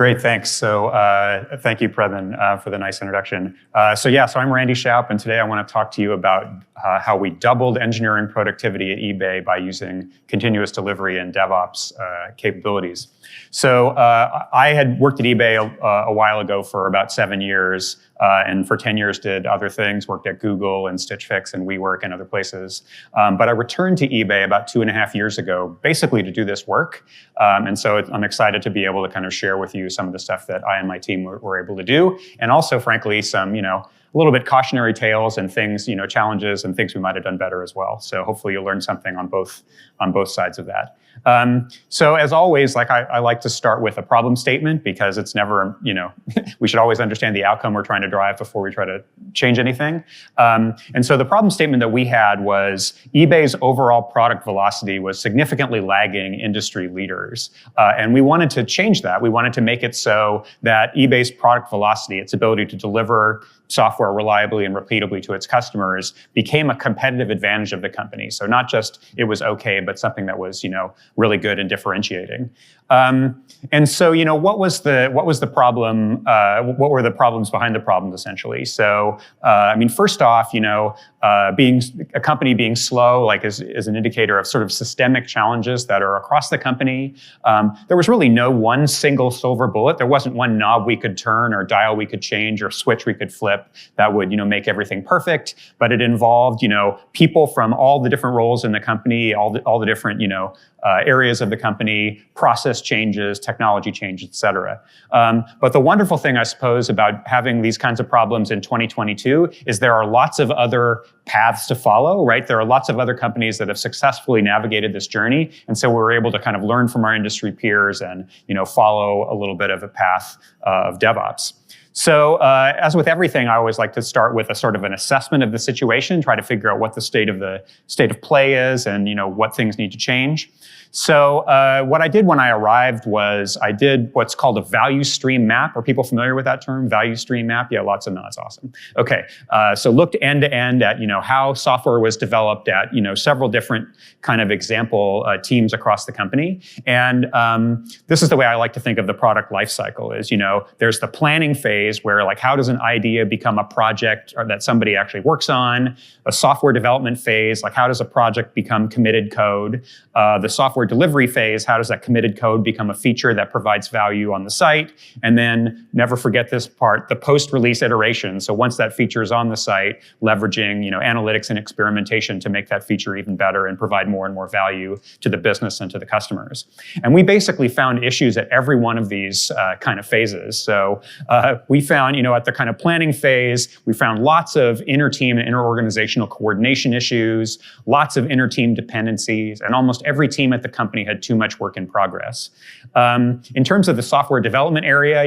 Great, thanks. So thank you, Preben, for the nice introduction. So I'm Randy Shoup, and today I want to talk to you about how we doubled engineering productivity at eBay by using continuous delivery and DevOps capabilities. So I had worked at eBay a while ago for about 7 years, and for 10 years did other things, worked at Google and Stitch Fix and WeWork and other places. But I returned to eBay about 2.5 years ago, basically to do this work. And so I'm excited to be able to kind of share with you some of the stuff that I and my team were able to do. And also, frankly, some, a little bit cautionary tales and things, challenges and things we might have done better as well. So hopefully you'll learn something on both sides of that. So as always, I like to start with a problem statement because it's never, we should always understand the outcome we're trying to drive before we try to change anything. And so the problem statement that we had was eBay's overall product velocity was significantly lagging industry leaders. And we wanted to change that. We wanted to make it so that eBay's product velocity, its ability to deliver software reliably and repeatably to its customers, became a competitive advantage of the company. So not just it was okay, but something that was, really good and differentiating. And so, what was the problem? What were the problems behind the problems, essentially? So, first off, being a company being slow, is an indicator of sort of systemic challenges that are across the company. There was really no one single silver bullet. There wasn't one knob we could turn or dial we could change or switch we could flip that would, make everything perfect. But it involved, people from all the different roles in the company, all the different, areas of the company, process changes, technology change, et cetera. But the wonderful thing, I suppose, about having these kinds of problems in 2022 is there are lots of other paths to follow, right? There are lots of other companies that have successfully navigated this journey. And so we're able to kind of learn from our industry peers and, follow a little bit of a path of DevOps. So as with everything, I always like to start with a sort of an assessment of the situation, try to figure out what the state of play is and what things need to change. So what I did when I arrived was I did what's called a value stream map. Are people familiar with that term, value stream map? Yeah, lots of nods, awesome. Okay, so looked end to end at how software was developed at several different kind of example teams across the company. And this is the way I like to think of the product lifecycle is, there's the planning phase where how does an idea become a project or that somebody actually works on, a software development phase, how does a project become committed code, the software delivery phase, how does that committed code become a feature that provides value on the site, and then never forget this part, the post-release iteration. So once that feature is on the site, leveraging analytics and experimentation to make that feature even better and provide more and more value to the business and to the customers. And we basically found issues at every one of these kind of phases. So we found, at the kind of planning phase, we found lots of inter-team and inter-organizational coordination issues, lots of inter-team dependencies, and almost every team at the company had too much work in progress. In terms of the software development area,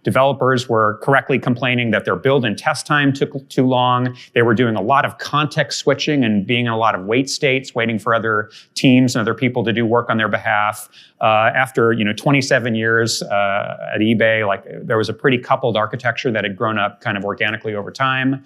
developers were correctly complaining that their build and test time took too long. They were doing a lot of context switching and being in a lot of wait states, waiting for other teams and other people to do work on their behalf. After 27 years at eBay, there was a pretty coupled architecture that had grown up kind of organically over time.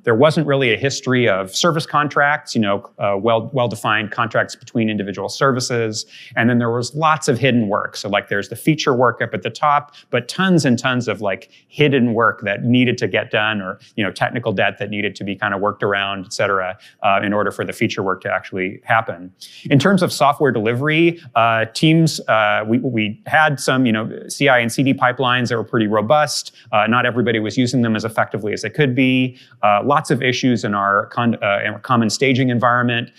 There wasn't really a history of service contracts, well-defined contracts between individual services. And then there was lots of hidden work. So there's the feature work up at the top, but tons and tons of hidden work that needed to get done or, technical debt that needed to be kind of worked around, et cetera, in order for the feature work to actually happen. In terms of software delivery, teams, we had some, CI and CD pipelines that were pretty robust. Not everybody was using them as effectively as they could be. Lots of issues in our common staging environment.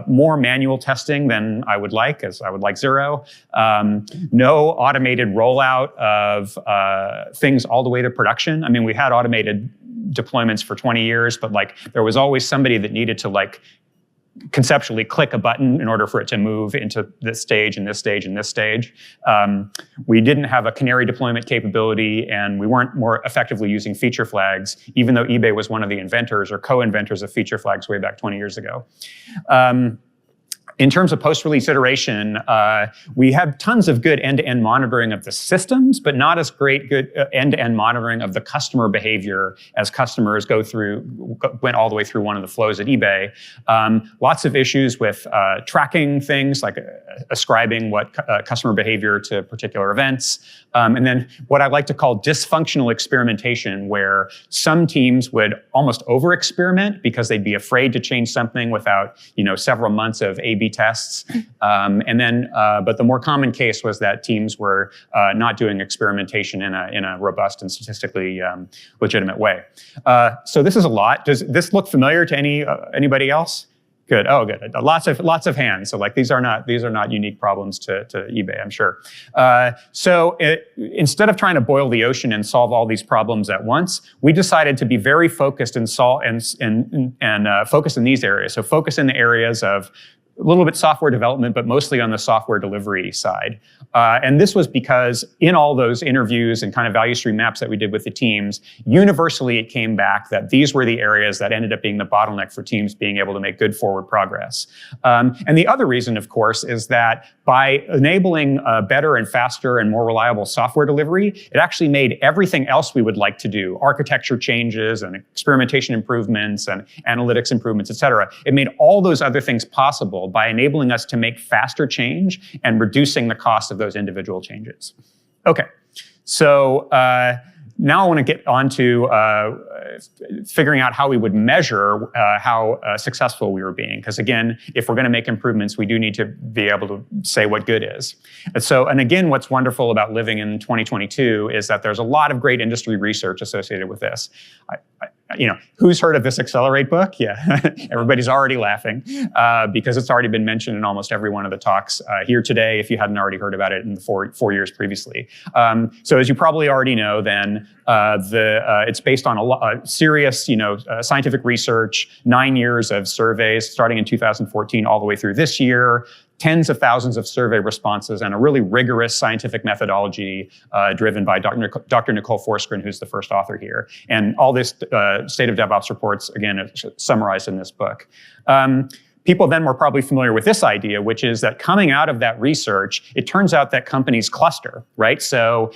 More manual testing than I would like, as I would like zero. No automated rollout of things all the way to production. We had automated deployments for 20 years, but there was always somebody that needed to conceptually click a button in order for it to move into this stage and this stage and this stage. We didn't have a canary deployment capability, and we weren't more effectively using feature flags, even though eBay was one of the inventors or co-inventors of feature flags way back 20 years ago. In terms of post-release iteration, we have tons of good end-to-end monitoring of the systems, but not as good end-to-end monitoring of the customer behavior as customers went all the way through one of the flows at eBay. Lots of issues with tracking things, like ascribing what customer behavior to particular events. And then what I like to call dysfunctional experimentation, where some teams would almost over-experiment because they'd be afraid to change something without, several months of A/B tests. But the more common case was that teams were not doing experimentation in a robust and statistically legitimate way. So this is a lot. Does this look familiar to anybody else? Good. Oh, good. Lots of hands. So like these are not unique problems to eBay, I'm sure. Instead of trying to boil the ocean and solve all these problems at once, we decided to be very focused and focus in these areas. So focus in the areas of a little bit software development, but mostly on the software delivery side. And this was because in all those interviews and kind of value stream maps that we did with the teams, universally it came back that these were the areas that ended up being the bottleneck for teams being able to make good forward progress. And the other reason, of course, is that by enabling better and faster and more reliable software delivery, it actually made everything else we would like to do, architecture changes and experimentation improvements and analytics improvements, et cetera, it made all those other things possible by enabling us to make faster change and reducing the cost of those individual changes. Okay, so now I want to get on to figuring out how we would measure how successful we were being. Because again, if we're going to make improvements, we do need to be able to say what good is. And again, what's wonderful about living in 2022 is that there's a lot of great industry research associated with this. Who's heard of this Accelerate book? Yeah, everybody's already laughing because it's already been mentioned in almost every one of the talks here today, if you hadn't already heard about it in the four years previously. So as you probably already know, then it's based on a serious, scientific research, 9 years of surveys starting in 2014 all the way through this year. Tens of thousands of survey responses and a really rigorous scientific methodology driven by Dr. Nicole Forsgren, who's the first author here. And all this State of DevOps reports, again, are summarized in this book. People then were probably familiar with this idea, which is that coming out of that research, it turns out that companies cluster, right? So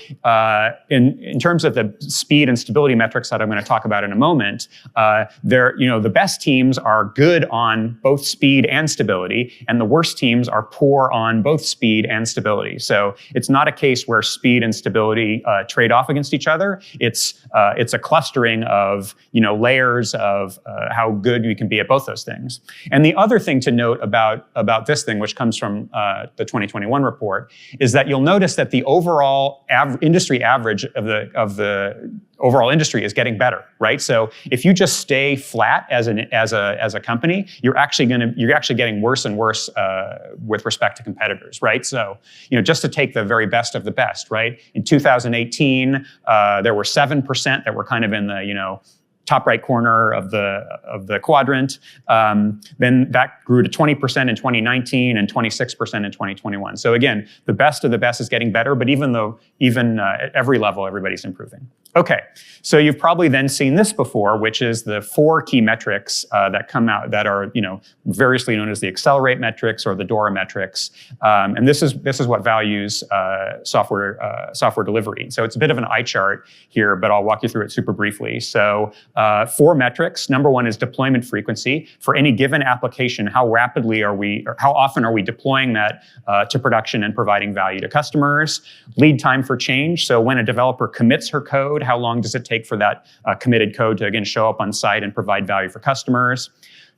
in terms of the speed and stability metrics that I'm going to talk about in a moment, the best teams are good on both speed and stability, and the worst teams are poor on both speed and stability. So it's not a case where speed and stability trade off against each other. It's a clustering of layers of how good we can be at both those things. And the other thing to note about this thing, which comes from the 2021 report, is that you'll notice that the overall industry average of the overall industry is getting better, right? So if you just stay flat as a company, you're actually getting worse and worse with respect to competitors, right? So just to take the very best of the best, right? In 2018, there were 7% that were kind of in the top right corner of the quadrant. Then that grew to 20% in 2019 and 26% in 2021. So again, the best of the best is getting better, but even at every level, everybody's improving. Okay, so you've probably then seen this before, which is the 4 key metrics that come out that are variously known as the Accelerate metrics or the DORA metrics, and this is what values software delivery. So it's a bit of an eye chart here, but I'll walk you through it super briefly. So 4 metrics. Number 1 is deployment frequency. For any given application, how often are we deploying that to production and providing value to customers? Lead time for change. So when a developer commits her code, how long does it take for that committed code to again show up on site and provide value for customers?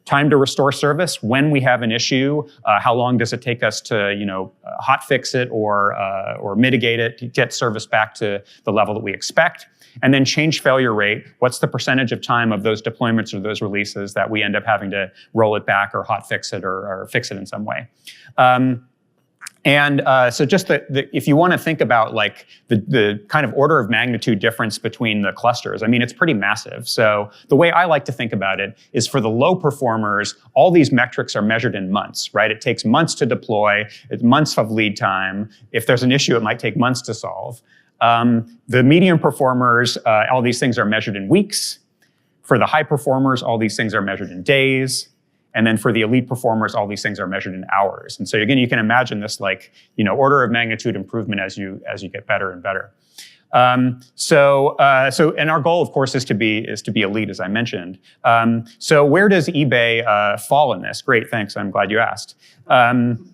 Time to restore service. When we have an issue, how long does it take us to hot fix it or mitigate it to get service back to the level that we expect? And then change failure rate. What's the percentage of time of those deployments or those releases that we end up having to roll it back or hot fix it or fix it in some way? So just if you want to think about like the kind of order of magnitude difference between the clusters, I mean, it's pretty massive. So the way I like to think about it is for the low performers, all these metrics are measured in months, right? It takes months to deploy, it's months of lead time. If there's an issue, it might take months to solve. The medium performers, all these things are measured in weeks. For the high performers, all these things are measured in days. And then for the elite performers, all these things are measured in hours. And so again, you can imagine this like, order of magnitude improvement as you get better and better. And our goal, of course, is to be elite, as I mentioned. So where does eBay fall in this? Great, thanks. I'm glad you asked. When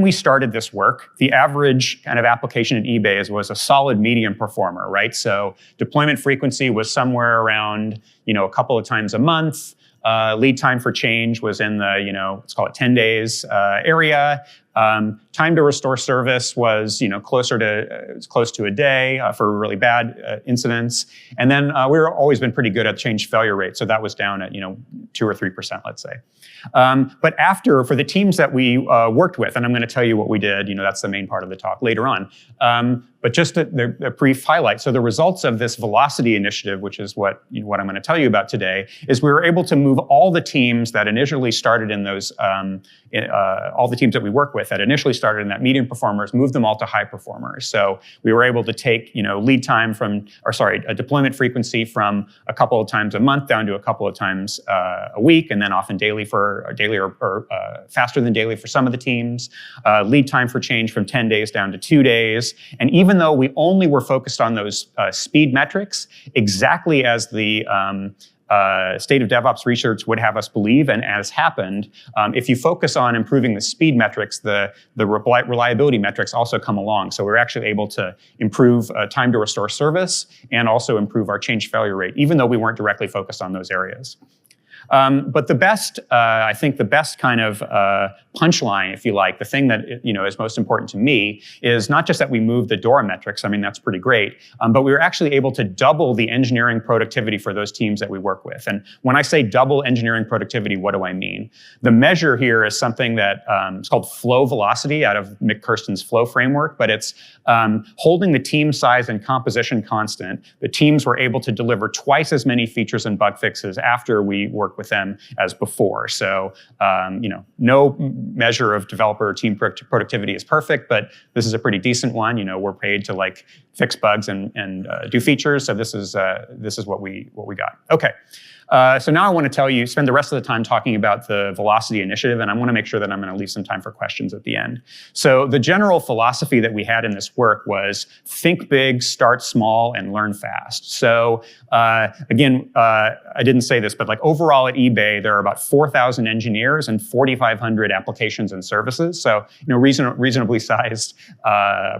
we started this work, the average kind of application at eBay was a solid medium performer, right? So deployment frequency was somewhere around, a couple of times a month. Lead time for change was in the, let's call it 10 days area. Time to restore service was, close to a day for really bad incidents. And then we were always been pretty good at change failure rate. So that was down at, 2 or 3%, let's say. But for the teams that we worked with, and I'm going to tell you what we did, that's the main part of the talk later on. But just a brief highlight. So the results of this velocity initiative, which is what I'm going to tell you about today, is we were able to move all the teams that initially started in those, all the teams that we work with that initially started in that medium performers, move them all to high performers. So we were able to take, lead time a deployment frequency from a couple of times a month down to a couple of times a week, and then often daily or faster than daily for some of the teams. Lead time for change from 10 days down to 2 days. And even though we only were focused on those speed metrics, exactly as the state of DevOps research would have us believe, and as happened, if you focus on improving the speed metrics, the reliability metrics also come along. So we're actually able to improve time to restore service and also improve our change failure rate, even though we weren't directly focused on those areas. But I think the best kind of punchline, if you like, the thing that is most important to me is not just that we moved the DORA metrics. I mean, that's pretty great, but we were actually able to double the engineering productivity for those teams that we work with. And when I say double engineering productivity, what do I mean? The measure here is something that it's called flow velocity out of Mick Kirsten's flow framework, but it's holding the team size and composition constant. The teams were able to deliver twice as many features and bug fixes after we worked with them as before. So, no measure of developer or team productivity is perfect, but this is a pretty decent one. We're paid to like fix bugs and do features. So this is what we got. Okay. So now I want to spend the rest of the time talking about the velocity initiative, and I want to make sure that I'm going to leave some time for questions at the end. So the general philosophy that we had in this work was think big, start small, and learn fast. So again, I didn't say this, but like overall at eBay, there are about 4,000 engineers and 4,500 applications and services. So reasonably sized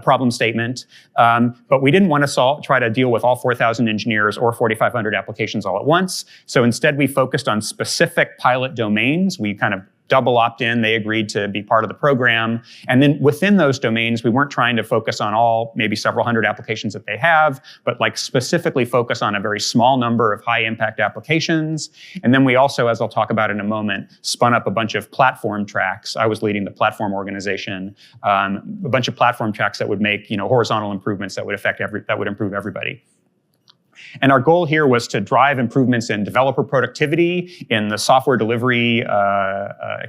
problem statement. But we didn't want to try to deal with all 4,000 engineers or 4,500 applications all at once. So instead, we focused on specific pilot domains. We kind of double opt-in. They agreed to be part of the program. And then within those domains, we weren't trying to focus on all, maybe several hundred applications that they have, but like specifically focus on a very small number of high impact applications. And then we also, as I'll talk about in a moment, spun up a bunch of platform tracks. I was leading the platform organization, a bunch of platform tracks that would make, horizontal improvements that would improve everybody. And our goal here was to drive improvements in developer productivity, in the software delivery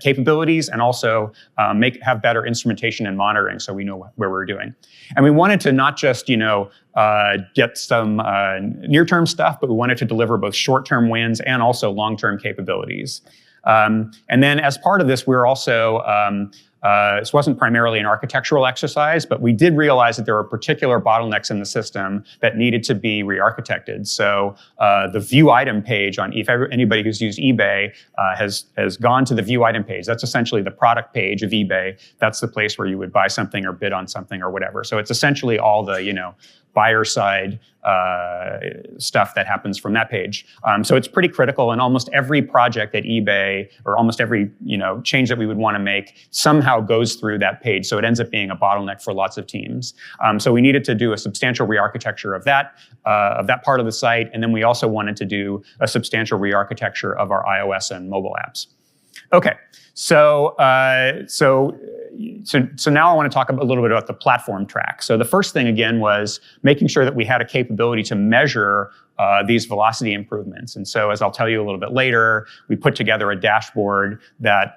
capabilities, and also have better instrumentation and monitoring so we know where we're doing. And we wanted to not just, get some near-term stuff, but we wanted to deliver both short-term wins and also long-term capabilities. And then as part of this, we were also this wasn't primarily an architectural exercise, but we did realize that there were particular bottlenecks in the system that needed to be re-architected. So the view item page anybody who's used eBay has gone to the view item page. That's essentially the product page of eBay. That's the place where you would buy something or bid on something or whatever. So it's essentially all the, buyer side stuff that happens from that page. So it's pretty critical, and almost every project at eBay, or almost every change that we would want to make, somehow goes through that page. So it ends up being a bottleneck for lots of teams. So we needed to do a substantial re-architecture of that part of the site, and then we also wanted to do a substantial re-architecture of our iOS and mobile apps. Okay, so so now I want to talk a little bit about the platform track. So the first thing again was making sure that we had a capability to measure these velocity improvements. And so, as I'll tell you a little bit later, we put together a dashboard that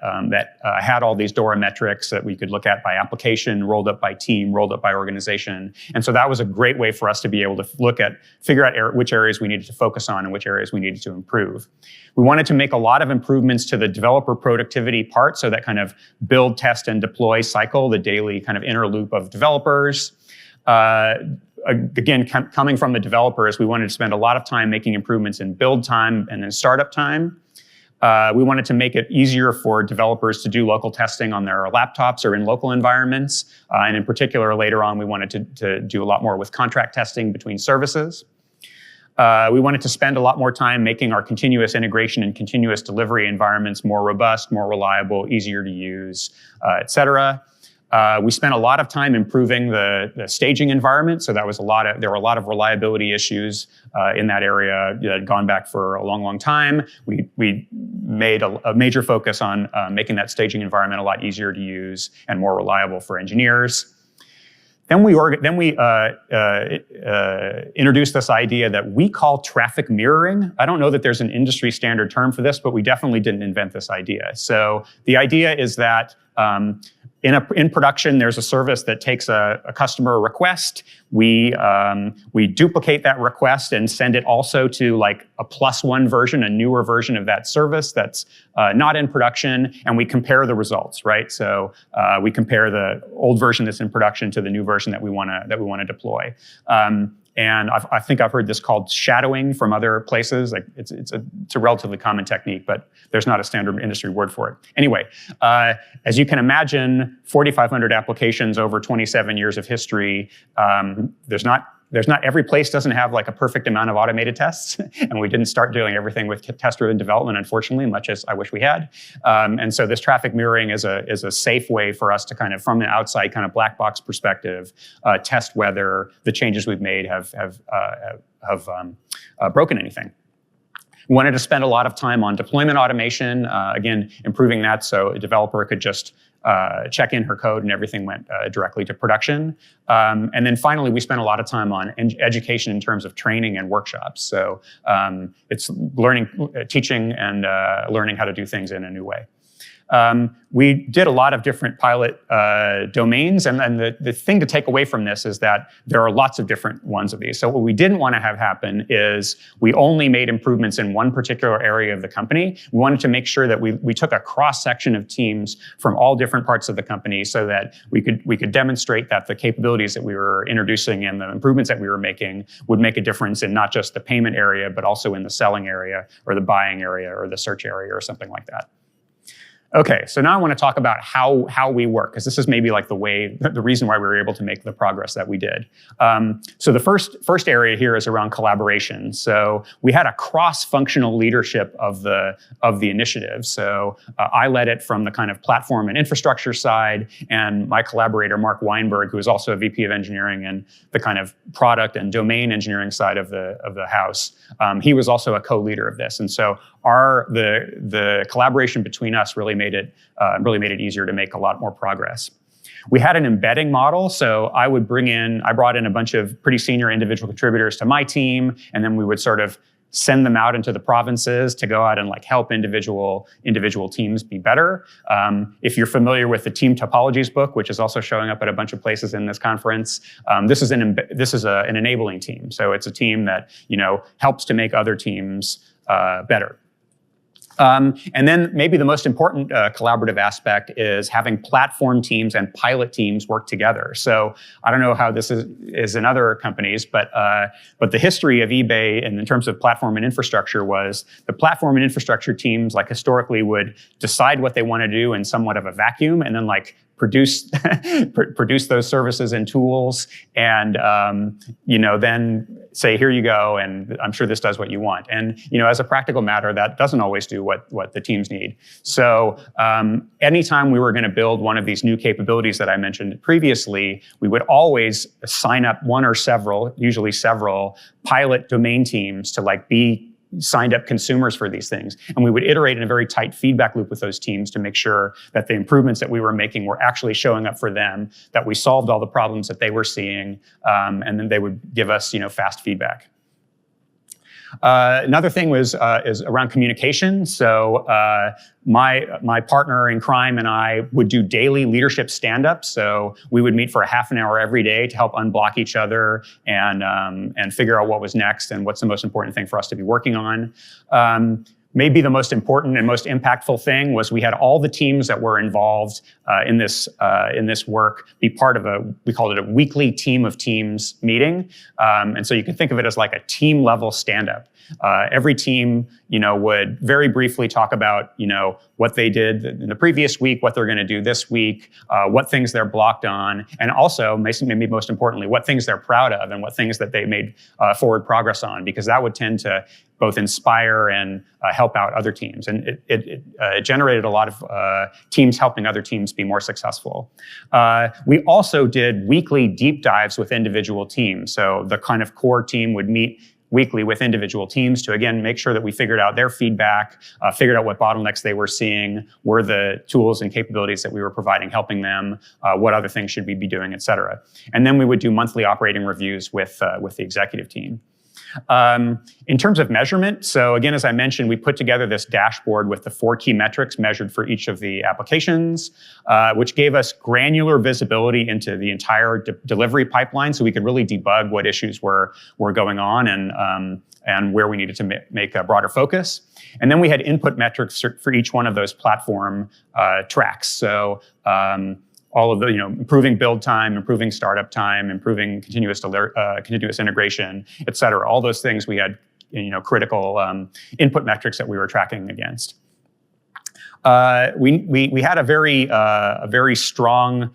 had all these DORA metrics that we could look at by application, rolled up by team, rolled up by organization. And so that was a great way for us to be able to figure out which areas we needed to focus on and which areas we needed to improve. We wanted to make a lot of improvements to the developer productivity part, so that kind of build, test, and deploy cycle, the daily kind of inner loop of developers. Again, coming from the developers, we wanted to spend a lot of time making improvements in build time and in startup time. We wanted to make it easier for developers to do local testing on their laptops or in local environments. And in particular, later on, we wanted to do a lot more with contract testing between services. We wanted to spend a lot more time making our continuous integration and continuous delivery environments more robust, more reliable, easier to use, et cetera. We spent a lot of time improving the staging environment. So there were a lot of reliability issues in that area that had gone back for a long, long time. We made a major focus on making that staging environment a lot easier to use and more reliable for engineers. Then we introduced this idea that we call traffic mirroring. I don't know that there's an industry standard term for this, but we definitely didn't invent this idea. So the idea is that in production, there's a service that takes a customer request. We duplicate that request and send it also to like a +1 version, a newer version of that service that's not in production, and we compare the results, right? So we compare the old version that's in production to the new version that we want to deploy. And I think I've heard this called shadowing from other places. Like it's a relatively common technique, but there's not a standard industry word for it. Anyway, as you can imagine, 4,500 applications over 27 years of history. There's not every place doesn't have like a perfect amount of automated tests, and we didn't start doing everything with test-driven development, unfortunately, much as I wish we had. And so this traffic mirroring is a safe way for us to kind of, from the outside, kind of black box perspective, test whether the changes we've made have broken anything. We wanted to spend a lot of time on deployment automation, again, improving that so a developer could just check in her code and everything went directly to production. And then finally, we spent a lot of time on education in terms of training and workshops. So it's teaching and learning how to do things in a new way. We did a lot of different pilot domains, and the thing to take away from this is that there are lots of different ones of these. So what we didn't want to have happen is we only made improvements in one particular area of the company. We wanted to make sure that we took a cross-section of teams from all different parts of the company so that we could demonstrate that the capabilities that we were introducing and the improvements that we were making would make a difference in not just the payment area, but also in the selling area or the buying area or the search area or something like that. Okay, so now I want to talk about how we work, because this is maybe like the reason why we were able to make the progress that we did. So the first area here is around collaboration. So we had a cross-functional leadership of the initiative. So I led it from the kind of platform and infrastructure side, and my collaborator Mark Weinberg, who is also a VP of engineering and the kind of product and domain engineering side of the house, he was also a co-leader of this. And so the collaboration between us really made it easier to make a lot more progress. We had an embedding model, so I brought in a bunch of pretty senior individual contributors to my team, and then we would sort of send them out into the provinces to go out and like help individual teams be better. If you're familiar with the Team Topologies book, which is also showing up at a bunch of places in this conference, this is an enabling team. So it's a team that helps to make other teams better. And then maybe the most important collaborative aspect is having platform teams and pilot teams work together. So I don't know how this is in other companies, but the history of eBay in terms of platform and infrastructure was the platform and infrastructure teams like historically would decide what they want to do in somewhat of a vacuum, and then like produce those services and tools, and then say, here you go, and I'm sure this does what you want. And as a practical matter, that doesn't always do what the teams need. So anytime we were going to build one of these new capabilities that I mentioned previously, we would always sign up one or several, usually several, pilot domain teams to like be signed up consumers for these things. And we would iterate in a very tight feedback loop with those teams to make sure that the improvements that we were making were actually showing up for them, that we solved all the problems that they were seeing, and then they would give us, fast feedback. Another thing is around communication. So my partner in crime and I would do daily leadership stand-ups. So we would meet for a half an hour every day to help unblock each other and figure out what was next and what's the most important thing for us to be working on. Maybe the most important and most impactful thing was we had all the teams that were involved in this work be part of we called it a weekly team of teams meeting. And so you can think of it as like a team level stand-up. Every team, would very briefly talk about, what they did in the previous week, what they're going to do this week, what things they're blocked on, and also, maybe most importantly, what things they're proud of and what things that they made forward progress on, because that would tend to both inspire and help out other teams. And it generated a lot of teams helping other teams be more successful. We also did weekly deep dives with individual teams. So the kind of core team would meet weekly with individual teams to, again, make sure that we figured out their feedback, figured out what bottlenecks they were seeing, were the tools and capabilities that we were providing helping them, what other things should we be doing, et cetera. And then we would do monthly operating reviews with the executive team. In terms of measurement, so again, as I mentioned, we put together this dashboard with the 4 key metrics measured for each of the applications, which gave us granular visibility into the entire delivery pipeline, so we could really debug what issues were going on and where we needed to make a broader focus. And then we had input metrics for each one of those platform tracks. So all of the, improving build time, improving startup time, improving continuous integration, et cetera. All those things we had, critical input metrics that we were tracking against. We had a very strong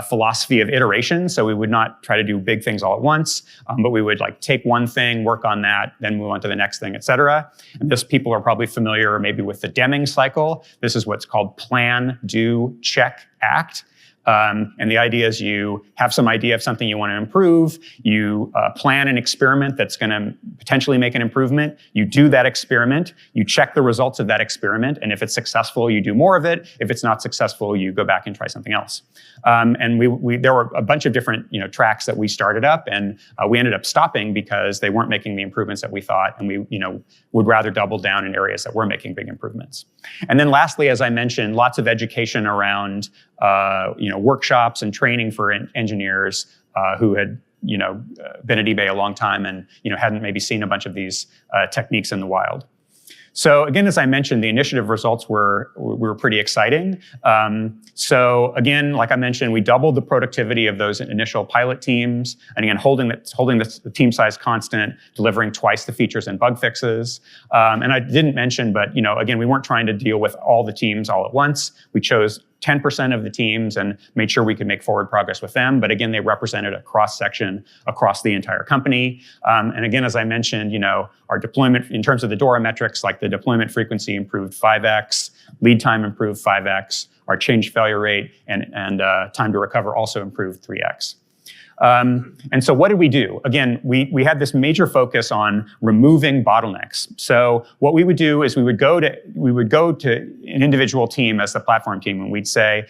philosophy of iteration. So we would not try to do big things all at once, but we would take one thing, work on that, then move on to the next thing, et cetera. And this, people are probably familiar maybe with the Deming cycle. This is what's called plan, do, check, act. And the idea is you have some idea of something you want to improve, you plan an experiment that's going to potentially make an improvement, you do that experiment, you check the results of that experiment, and if it's successful, you do more of it. If it's not successful, you go back and try something else. And there were a bunch of different tracks that we started up, and we ended up stopping because they weren't making the improvements that we thought, and we would rather double down in areas that were making big improvements. And then lastly, as I mentioned, lots of education around workshops and training for engineers who had been at eBay a long time and hadn't maybe seen a bunch of these techniques in the wild. So again, as I mentioned, the initiative results were pretty exciting. So again, like I mentioned, we doubled the productivity of those initial pilot teams, and again, holding the team size constant, delivering twice the features and bug fixes. And I didn't mention, but again, we weren't trying to deal with all the teams all at once. We chose 10% of the teams and made sure we could make forward progress with them. But again, they represented a cross-section across the entire company. And again, as I mentioned, our deployment, in terms of the DORA metrics, like the deployment frequency improved 5x, lead time improved 5x, our change failure rate and time to recover also improved 3x. And so what did we do? Again, we had this major focus on removing bottlenecks. So what we would do is we would go to an individual team as the platform team, and we'd say,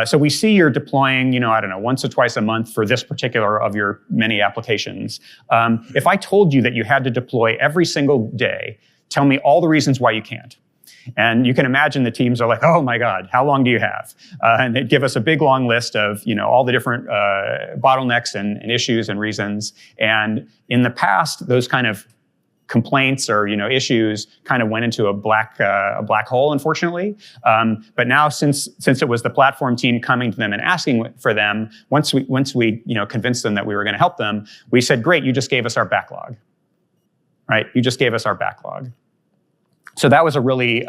so we see you're deploying, once or twice a month for this particular of your many applications. If I told you that you had to deploy every single day, tell me all the reasons why you can't. And you can imagine the teams are like, oh my God, how long do you have? And they'd give us a big long list of all the different bottlenecks and issues and reasons. And in the past, those kind of complaints or issues kind of went into a black hole, unfortunately. But now, since it was the platform team coming to them and asking for them, once we convinced them that we were going to help them, we said, great, you just gave us our backlog, right? You just gave us our backlog. So that was a really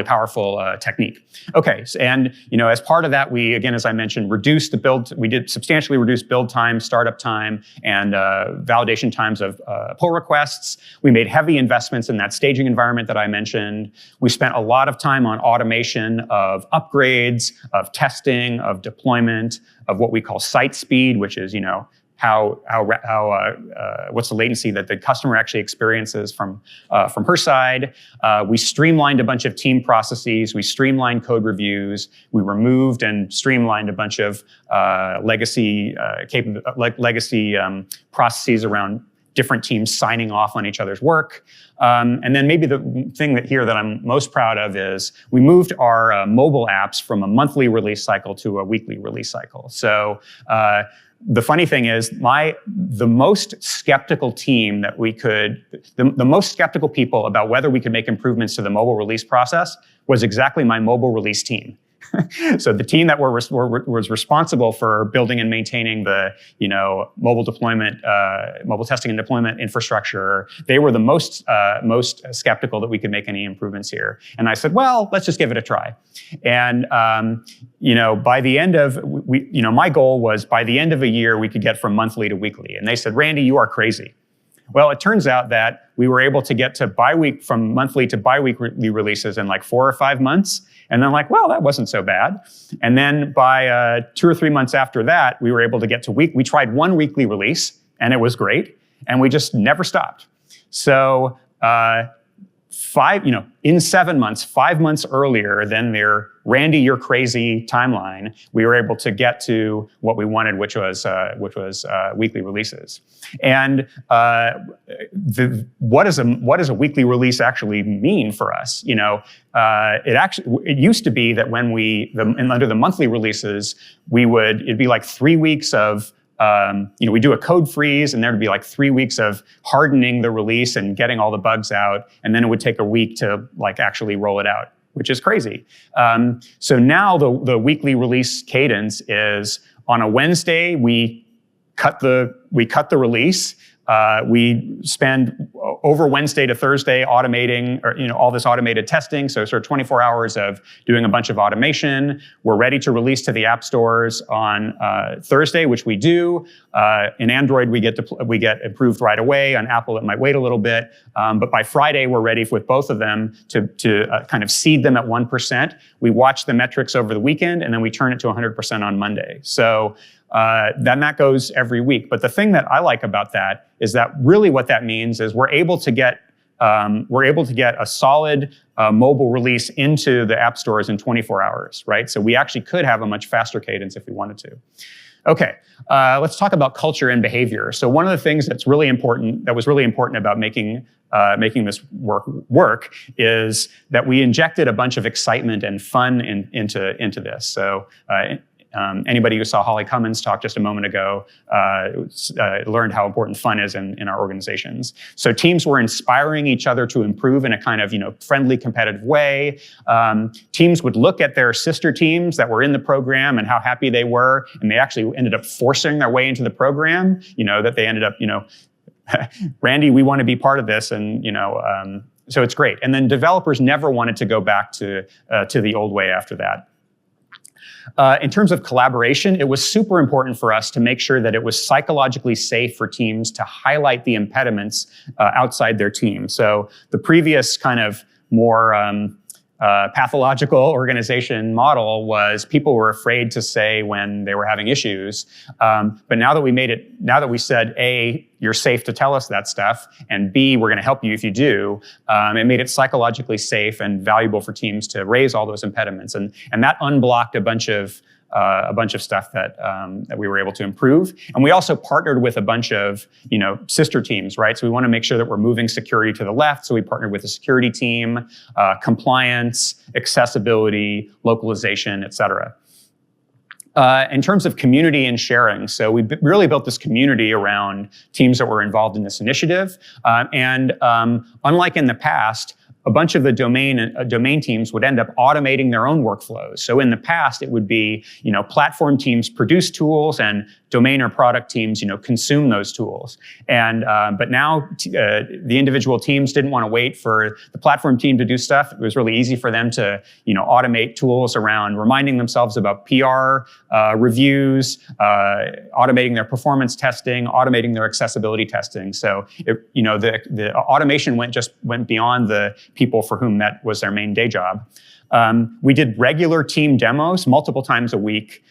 powerful technique. Okay, and as part of that, we, again, as I mentioned, we did substantially reduce build time, startup time, and validation times of pull requests. We made heavy investments in that staging environment that I mentioned. We spent a lot of time on automation of upgrades, of testing, of deployment, of what we call site speed, which is, what's the latency that the customer actually experiences from her side. We streamlined a bunch of team processes. We streamlined code reviews. We removed and streamlined a bunch of legacy processes around different teams signing off on each other's work. And then maybe the thing that I'm most proud of is we moved our mobile apps from a monthly release cycle to a weekly release cycle. So the funny thing is the most skeptical team that we could, the most skeptical people about whether we could make improvements to the mobile release process was exactly my mobile release team. So the team that was responsible for building and maintaining the mobile deployment, mobile testing and deployment infrastructure, they were the most skeptical that we could make any improvements here. And I said, well, let's just give it a try. And by the end of my goal was by the end of a year we could get from monthly to weekly. And they said, Randy, you are crazy. Well, it turns out that we were able to get to from monthly to bi-weekly releases in like 4 or 5 months. And then well, that wasn't so bad. And then by 2 or 3 months after that, we were able to get to we tried 1 weekly release and it was great. And we just never stopped. So in 7 months, 5 months earlier than their Randy, you're crazy timeline, we were able to get to what we wanted, which was weekly releases. And what does a weekly release actually mean for us? It used to be that under the monthly releases, it'd be like 3 weeks of we do a code freeze, and there'd be like 3 weeks of hardening the release and getting all the bugs out, and then it would take a week to actually roll it out, which is crazy. So now the weekly release cadence is on a Wednesday we cut the release. We spend over Wednesday to Thursday automating, all this automated testing. So sort of 24 hours of doing a bunch of automation. We're ready to release to the app stores on Thursday, which we do. In Android, we get approved right away. On Apple, it might wait a little bit. But by Friday, we're ready with both of them to kind of seed them at 1%. We watch the metrics over the weekend, and then we turn it to 100% on Monday. So then that goes every week. But the thing that I like about that is that really what that means is we're able to get a solid mobile release into the app stores in 24 hours, right? So we actually could have a much faster cadence if we wanted to. Okay, let's talk about culture and behavior. So one of the things that was really important about making this work is that we injected a bunch of excitement and fun into this. So anybody who saw Holly Cummins talk just a moment ago learned how important fun is in our organizations. So teams were inspiring each other to improve in a kind of friendly, competitive way. Teams would look at their sister teams that were in the program and how happy they were, and they actually ended up forcing their way into the program. That they ended up, Randy, we want to be part of this, and so it's great. And then developers never wanted to go back to the old way after that. In terms of collaboration, it was super important for us to make sure that it was psychologically safe for teams to highlight the impediments outside their team. So the previous kind of more pathological organization model was people were afraid to say when they were having issues. But now that we said, A, you're safe to tell us that stuff, and B, we're going to help you if you do, it made it psychologically safe and valuable for teams to raise all those impediments. And that unblocked a bunch of stuff that we were able to improve. And we also partnered with a bunch of sister teams, right? So we want to make sure that we're moving security to the left. So we partnered with the security team, compliance, accessibility, localization, et cetera. In terms of community and sharing, so we really built this community around teams that were involved in this initiative. And unlike in the past, a bunch of the domain teams would end up automating their own workflows. So in the past, it would be, platform teams produce tools and domain or product teams, consume those tools. And but now the individual teams didn't want to wait for the platform team to do stuff. It was really easy for them to, automate tools around reminding themselves about PR reviews, automating their performance testing, automating their accessibility testing. So the automation went beyond the people for whom that was their main day job. We did regular team demos multiple times a week.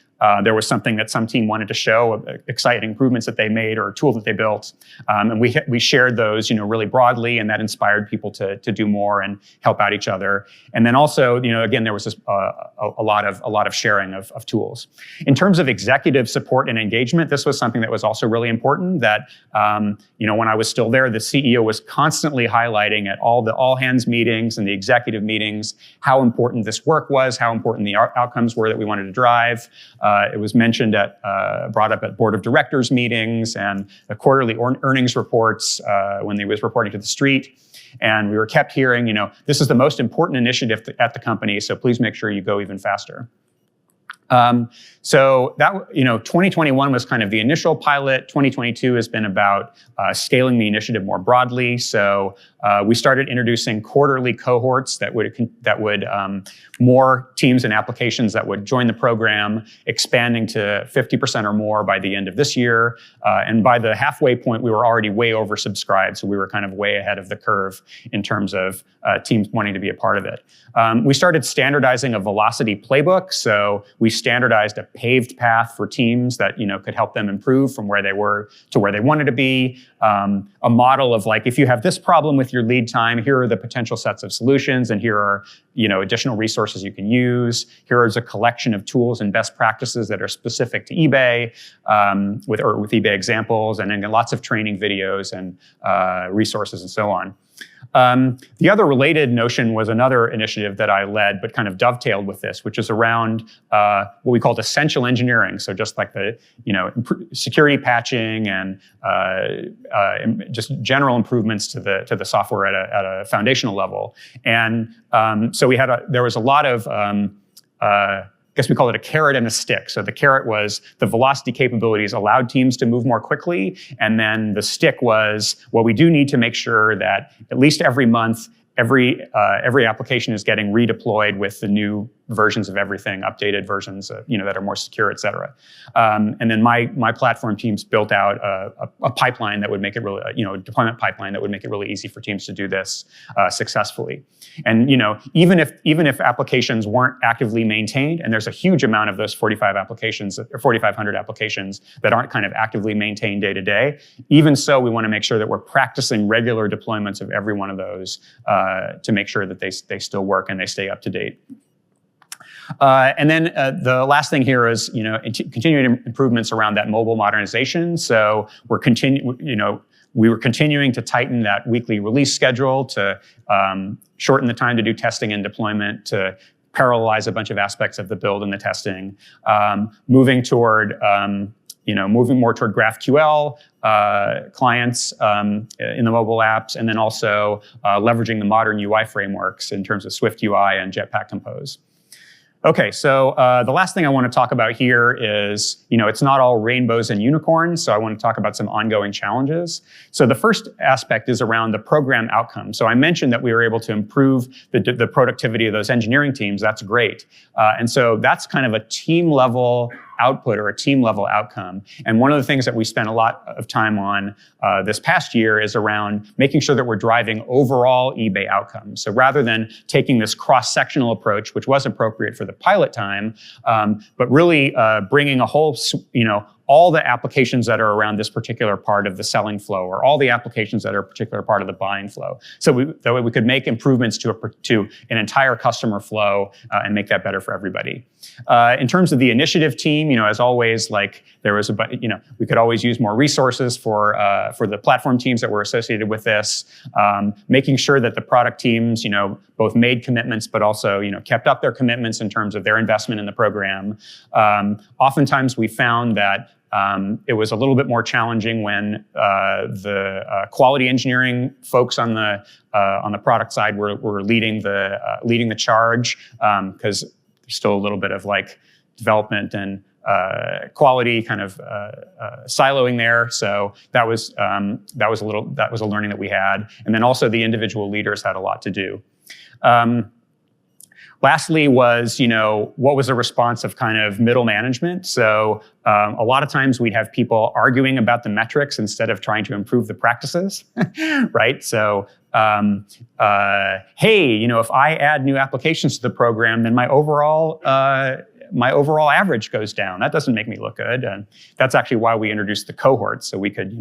there was something that some team wanted to show, exciting improvements that they made or a tool that they built, and we shared those, really broadly, and that inspired people to do more and help out each other. And then also, again, there was this, a lot of sharing of tools. In terms of executive support and engagement, this was something that was also really important. That when I was still there, the CEO was constantly highlighting at all hands meetings and the executive meetings how important this work was, how important the outcomes were that we wanted to drive. It was mentioned brought up at board of directors meetings and the quarterly earnings reports when he was reporting to the street. And we were kept hearing, this is the most important initiative at the company, so please make sure you go even faster. So that, 2021 was kind of the initial pilot. 2022 has been about scaling the initiative more broadly. So we started introducing quarterly cohorts that would more teams and applications that would join the program, expanding to 50% or more by the end of this year. And by the halfway point, we were already way oversubscribed. So we were kind of way ahead of the curve in terms of teams wanting to be a part of it. We started standardizing a velocity playbook. So we standardized a paved path for teams that could help them improve from where they were to where they wanted to be. A model of like, if you have this problem with your lead time, here are the potential sets of solutions, and here are additional resources you can use. Here is a collection of tools and best practices that are specific to eBay, with eBay examples, and then lots of training videos and resources and so on. The other related notion was another initiative that I led, but kind of dovetailed with this, which is around what we called essential engineering. So just like the security patching and just general improvements to the software at a foundational level. And so there was a lot of I guess we call it a carrot and a stick. So the carrot was the velocity capabilities allowed teams to move more quickly. And then the stick was, well, we do need to make sure that at least every month, every application is getting redeployed with the new versions of everything, updated versions, that are more secure, et cetera. And then my platform teams built out a pipeline that would make it really, a deployment pipeline that would make it really easy for teams to do this successfully. And even if applications weren't actively maintained, and there's a huge amount of those 4,500 applications that aren't kind of actively maintained day to day, even so, we want to make sure that we're practicing regular deployments of every one of those to make sure that they still work and they stay up to date. And then the last thing here is, continuing improvements around that mobile modernization. So we were continuing to tighten that weekly release schedule to shorten the time to do testing and deployment, to parallelize a bunch of aspects of the build and the testing, moving more toward GraphQL clients in the mobile apps, and then also leveraging the modern UI frameworks in terms of Swift UI and Jetpack Compose. Okay, so the last thing I want to talk about here is, it's not all rainbows and unicorns, so I want to talk about some ongoing challenges. So the first aspect is around the program outcome. So I mentioned that we were able to improve the productivity of those engineering teams. That's great. And so that's kind of a team level output or a team level outcome. And one of the things that we spent a lot of time on this past year is around making sure that we're driving overall eBay outcomes. So rather than taking this cross-sectional approach, which was appropriate for the pilot time, but really bringing a whole, all the applications that are around this particular part of the selling flow, or all the applications that are a particular part of the buying flow. So that way we could make improvements to an entire customer flow and make that better for everybody. In terms of the initiative team, as always, there was we could always use more resources for the platform teams that were associated with this, making sure that the product teams, both made commitments, but also, kept up their commitments in terms of their investment in the program. Oftentimes we found that it was a little bit more challenging when the quality engineering folks on the product side were leading the charge, because there's still a little bit of development and quality kind of siloing there. So that was a learning that we had, and then also the individual leaders had a lot to do. Lastly was, what was the response of kind of middle management? So a lot of times we'd have people arguing about the metrics instead of trying to improve the practices, right? So, hey, if I add new applications to the program, then my overall my overall average goes down. That doesn't make me look good. And that's actually why we introduced the cohorts, so we could,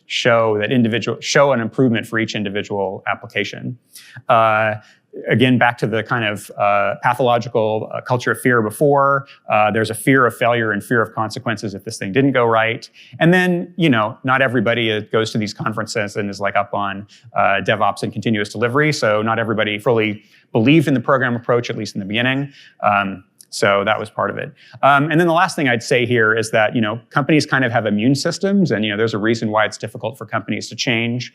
show an improvement for each individual application. Again, back to the kind of pathological culture of fear before. There's a fear of failure and fear of consequences if this thing didn't go right. And then, not everybody goes to these conferences and is like up on DevOps and continuous delivery. So not everybody fully believed in the program approach, at least in the beginning. So that was part of it. And then the last thing I'd say here is that, companies kind of have immune systems, and, there's a reason why it's difficult for companies to change.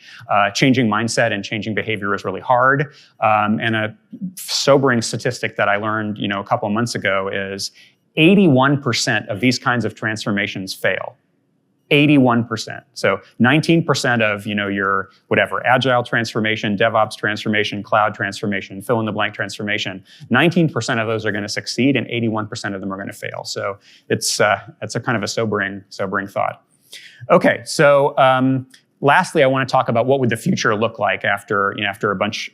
Changing mindset and changing behavior is really hard. And a sobering statistic that I learned, a couple of months ago is 81% of these kinds of transformations fail. 81%. So 19% of, your whatever, agile transformation, DevOps transformation, cloud transformation, fill in the blank transformation, 19% of those are going to succeed and 81% of them are going to fail. So it's a kind of a sobering thought. Okay, so lastly, I want to talk about what would the future look like after a bunch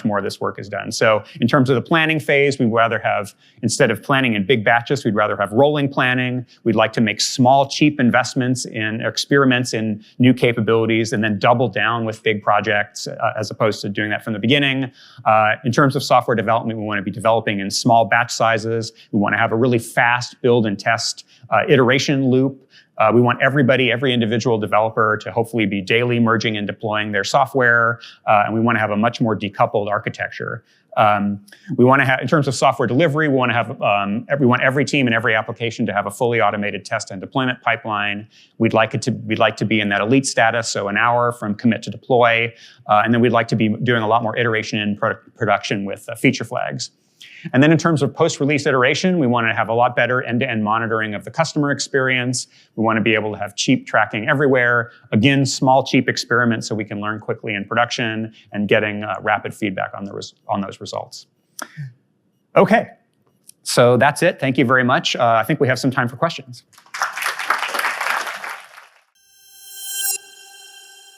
more of this work is done. So in terms of the planning phase, we'd rather have, instead of planning in big batches, we'd rather have rolling planning. We'd like to make small, cheap investments in experiments in new capabilities and then double down with big projects as opposed to doing that from the beginning. In terms of software development, we want to be developing in small batch sizes. We want to have a really fast build and test iteration loop. We want every individual developer to hopefully be daily merging and deploying their software, and we want to have a much more decoupled architecture. We want to have, in terms of software delivery, we want to have, we want every team and every application to have a fully automated test and deployment pipeline. We'd like to be in that elite status, so an hour from commit to deploy, and then we'd like to be doing a lot more iteration in production with feature flags. And then in terms of post-release iteration, we want to have a lot better end-to-end monitoring of the customer experience. We want to be able to have cheap tracking everywhere. Again, small, cheap experiments so we can learn quickly in production and getting rapid feedback on those results. Okay, so that's it. Thank you very much. I think we have some time for questions.